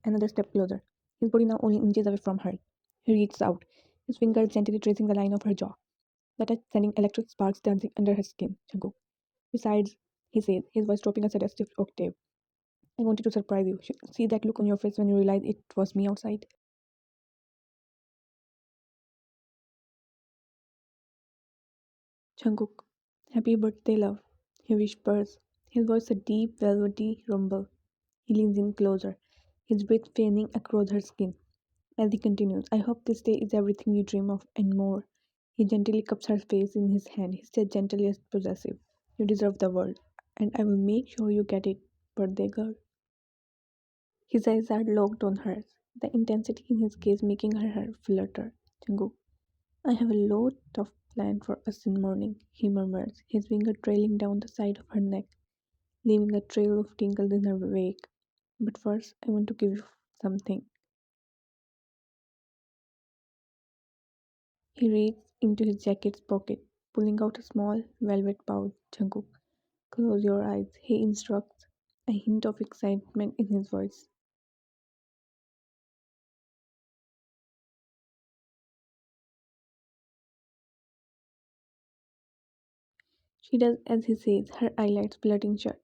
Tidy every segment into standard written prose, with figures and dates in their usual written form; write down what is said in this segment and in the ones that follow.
Another step closer, his body now only inches away from her. He reaches out, his fingers gently tracing the line of her jaw, the touch sending electric sparks dancing under her skin. Jungkook. Besides, he says, his voice dropping a suggestive octave. I wanted to surprise you. See that look on your face when you realize it was me outside? Jungkook. Happy birthday, love. He whispers, his voice a deep, velvety rumble. He leans in closer, his breath fanning across her skin. As he continues, I hope this day is everything you dream of and more. He gently cups her face in his hand. He said gentle yet possessive. You deserve the world, and I will make sure you get it, birthday girl. His eyes are locked on hers, the intensity in his gaze making her heart flutter. Jungkook, I have a lot of planned for us in morning, he murmurs, his finger trailing down the side of her neck, leaving a trail of tingles in her wake. But first, I want to give you something. He reaches into his jacket's pocket, pulling out a small velvet pouch. Jungkook, close your eyes, he instructs, a hint of excitement in his voice. She does as he says, her eyelids blurting shut,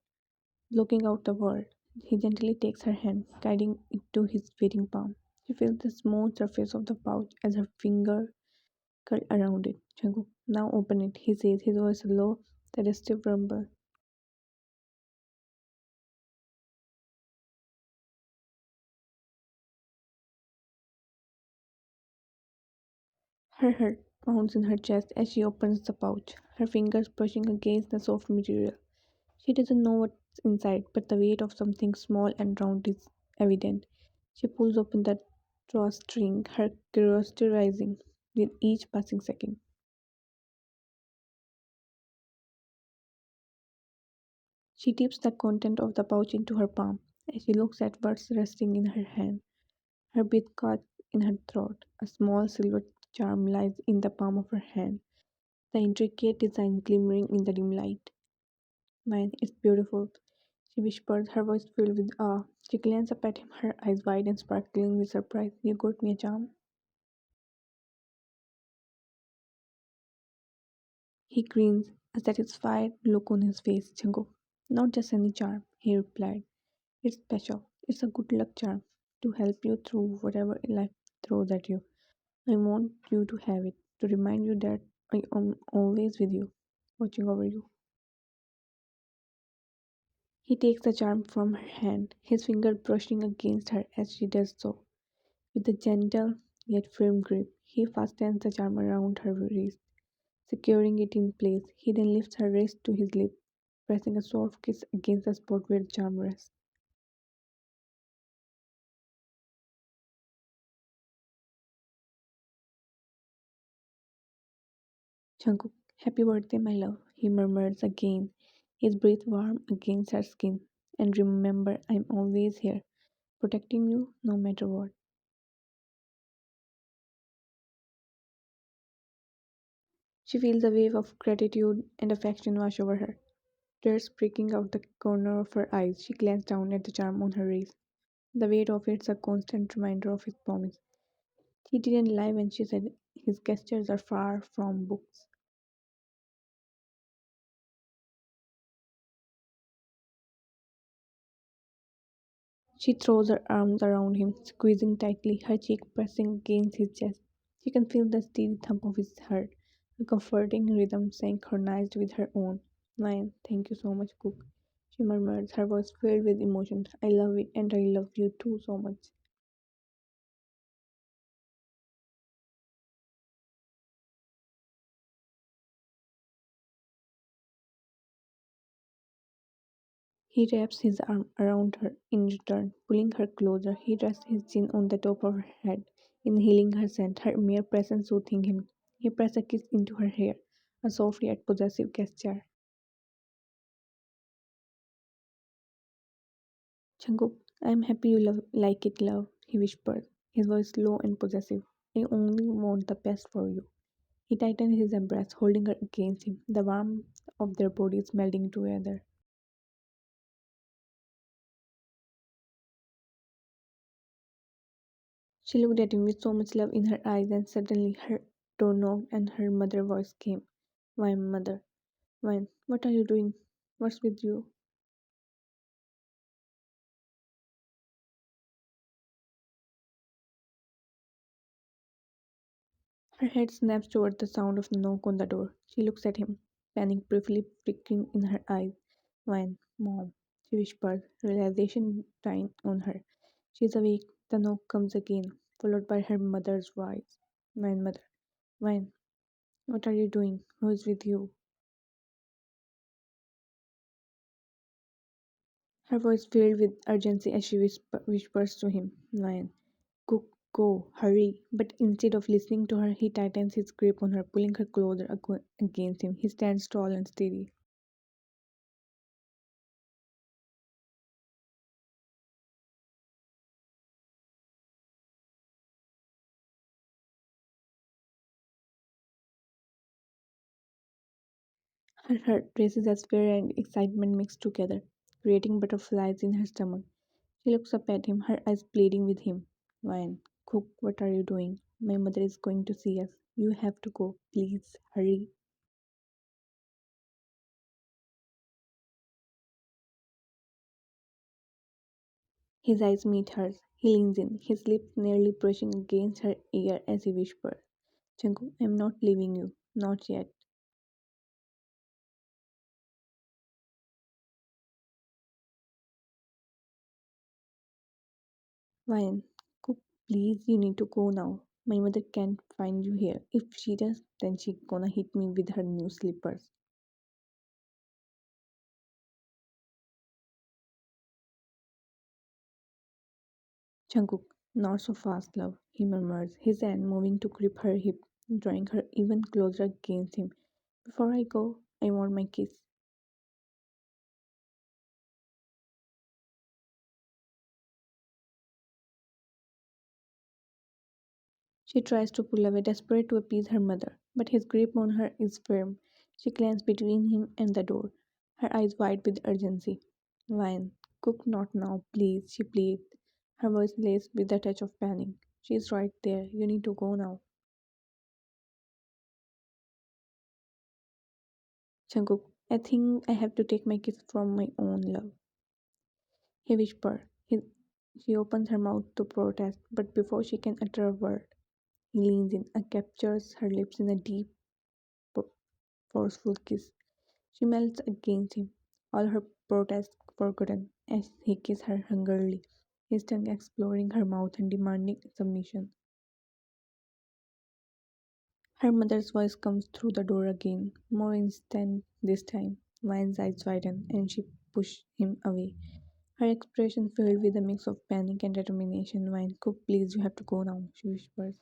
blocking out the world. He gently takes her hand, guiding it to his waiting palm. She feels the smooth surface of the pouch as her finger curl around it. Jungkook, now open it, he says, his voice low, suggestive rumble. Her heart pounds in her chest as she opens the pouch, her fingers brushing against the soft material. She doesn't know what's inside, but the weight of something small and round is evident. She pulls open the drawstring, her curiosity rising with each passing second. She dips the content of the pouch into her palm as she looks at what's resting in her hand. Her bead caught in her throat. A small silver charm lies in the palm of her hand, the intricate design glimmering in the dim light. Mine, it's beautiful, she whispers, her voice filled with awe. She glances up at him, her eyes wide and sparkling with surprise. You got me a charm? He grins, a satisfied look on his face. Jungkook, not just any charm, he replied. It's special. It's a good luck charm to help you through whatever life throws at you. I want you to have it, to remind you that I am always with you, watching over you. He takes the charm from her hand, his finger brushing against her as she does so. With a gentle yet firm grip, he fastens the charm around her wrist, securing it in place. He then lifts her wrist to his lip, pressing a soft kiss against the spot where the charm rests. Jungkook, happy birthday, my love, he murmurs again, his breath warm against her skin. And remember, I'm always here, protecting you no matter what. She feels a wave of gratitude and affection wash over her. Tears breaking out the corner of her eyes, she glances down at the charm on her wrist. The weight of it's a constant reminder of his promise. He didn't lie when she said his gestures are far from books. She throws her arms around him, squeezing tightly, her cheek pressing against his chest. She can feel the steady thump of his heart, a comforting rhythm synchronized with her own. Lion, thank you so much, Cook. She murmurs, her voice filled with emotion. I love it and I love you too so much. He wraps his arm around her in return, pulling her closer. He rests his chin on the top of her head, inhaling her scent, her mere presence soothing him. He presses a kiss into her hair, a soft yet possessive gesture. Jungkook, I'm happy you like it, love, he whispered, his voice low and possessive. I only want the best for you. He tightened his embrace, holding her against him, the warmth of their bodies melding together. She looked at him with so much love in her eyes, and suddenly her door knocked and her mother's voice came. Why, mother? Why? What are you doing? What's with you? Her head snaps toward the sound of the knock on the door. She looks at him, panic briefly flickering in her eyes. Wine, mom, she whispers, realization dying on her. She's awake. The knock comes again, followed by her mother's voice. Wine, mother. Wine, what are you doing? Who is with you? Her voice filled with urgency as she whispers to him. Wine, cook, go, hurry. But instead of listening to her, he tightens his grip on her, pulling her closer against him. He stands tall and steady. Her heart races as fear and excitement mix together, creating butterflies in her stomach. She looks up at him, her eyes pleading with him. Ryan, cook, what are you doing? My mother is going to see us. You have to go. Please, hurry. His eyes meet hers. He leans in, his lips nearly brushing against her ear as he whispers, Jungkook, I'm not leaving you. Not yet. Ryan, cook, please, you need to go now. My mother can't find you here. If she does, then she gonna hit me with her new slippers. Jungkook, not so fast, love, he murmurs, his hand moving to grip her hip, drawing her even closer against him. Before I go, I want my kiss. She tries to pull away, desperate to appease her mother, but his grip on her is firm. She clings between him and the door, her eyes wide with urgency. Lion, cook not now, please, she pleads, her voice laced with a touch of panic. She is right there. You need to go now. Jungkook, I think I have to take my kiss from my own love. He whispers. She opens her mouth to protest, but before she can utter a word, he leans in and captures her lips in a deep, forceful kiss. She melts against him, all her protest forgotten, as he kisses her hungrily, his tongue exploring her mouth and demanding submission. Her mother's voice comes through the door again, more instant this time. Vine's eyes widen, and she pushes him away. Her expression filled with a mix of panic and determination. Vine, cook, please, you have to go now, she whispers.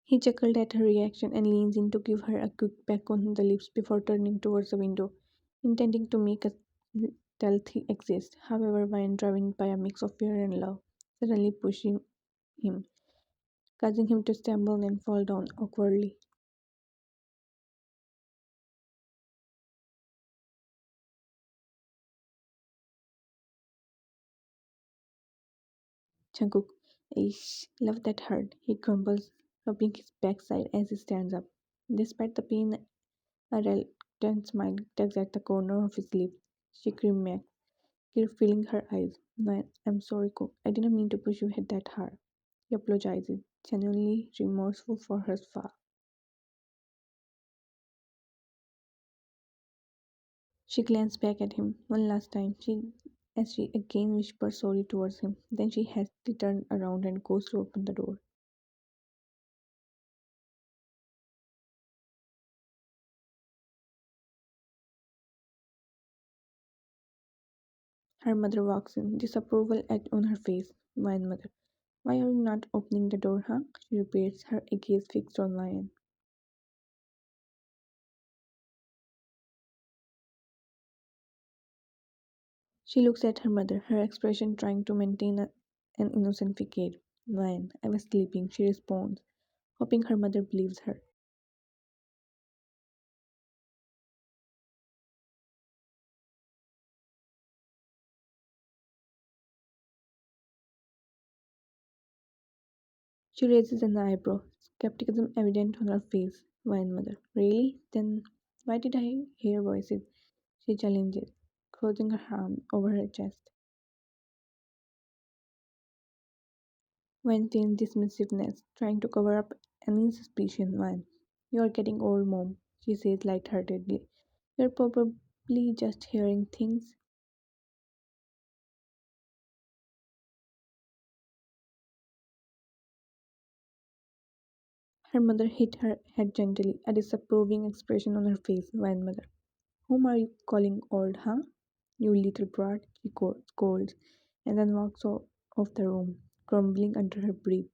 He chuckled at her reaction and leans in to give her a quick peck on the lips before turning towards the window, intending to make a stealthy exit. However, Vine, driven by a mix of fear and love, suddenly pushing him, causing him to stumble and fall down awkwardly. Jungkook, ish, love that hurt, he grumbles, rubbing his backside as he stands up. Despite the pain, a reluctant smile tugs at the corner of his lips. She grimacks, tear filling her eyes. "No, I'm sorry, Cook. I didn't mean to push you hit that hard." He apologizes, genuinely remorseful for her fall. She glanced back at him one last time, as she again whispers sorry towards him. Then she hastily turns around and goes to open the door. Her mother walks in, disapproval on her face. Lion mother. Why are you not opening the door, huh? She repeats, her gaze fixed on Lion. She looks at her mother, her expression trying to maintain an innocent facade. Lion, I was sleeping, she responds, hoping her mother believes her. She raises an eyebrow, skepticism evident on her face. Wine mother. Really? Then why did I hear voices? She challenges, closing her arm over her chest. Wine feigns dismissiveness, trying to cover up any suspicion. Wine. You're getting old, Mom, she says lightheartedly. You're probably just hearing things. Her mother hit her head gently, a disapproving expression on her face. Wine mother. Whom are you calling old, huh? You little brat, she scolds, and then walks off the room, grumbling under her breath.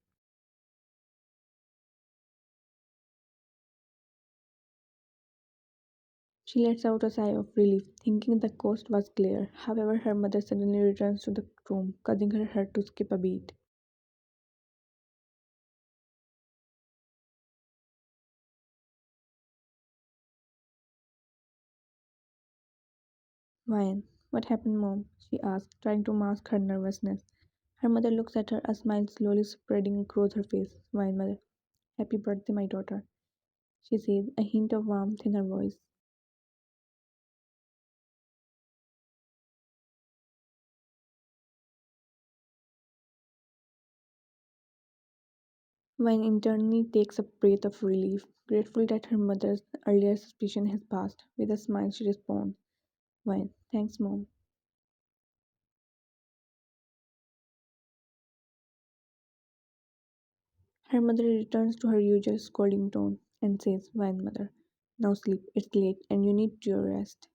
She lets out a sigh of relief, thinking the coast was clear. However, her mother suddenly returns to the room, causing her heart to skip a beat. Why? What happened, Mom? She asks, trying to mask her nervousness. Her mother looks at her, a smile slowly spreading across her face. Why, mother? Happy birthday, my daughter, she says, a hint of warmth in her voice. Vine internally takes a breath of relief, grateful that her mother's earlier suspicion has passed. With a smile, she responds, Vine, thanks, Mom. Her mother returns to her usual scolding tone and says, Vine, mother, now sleep. It's late and you need your rest.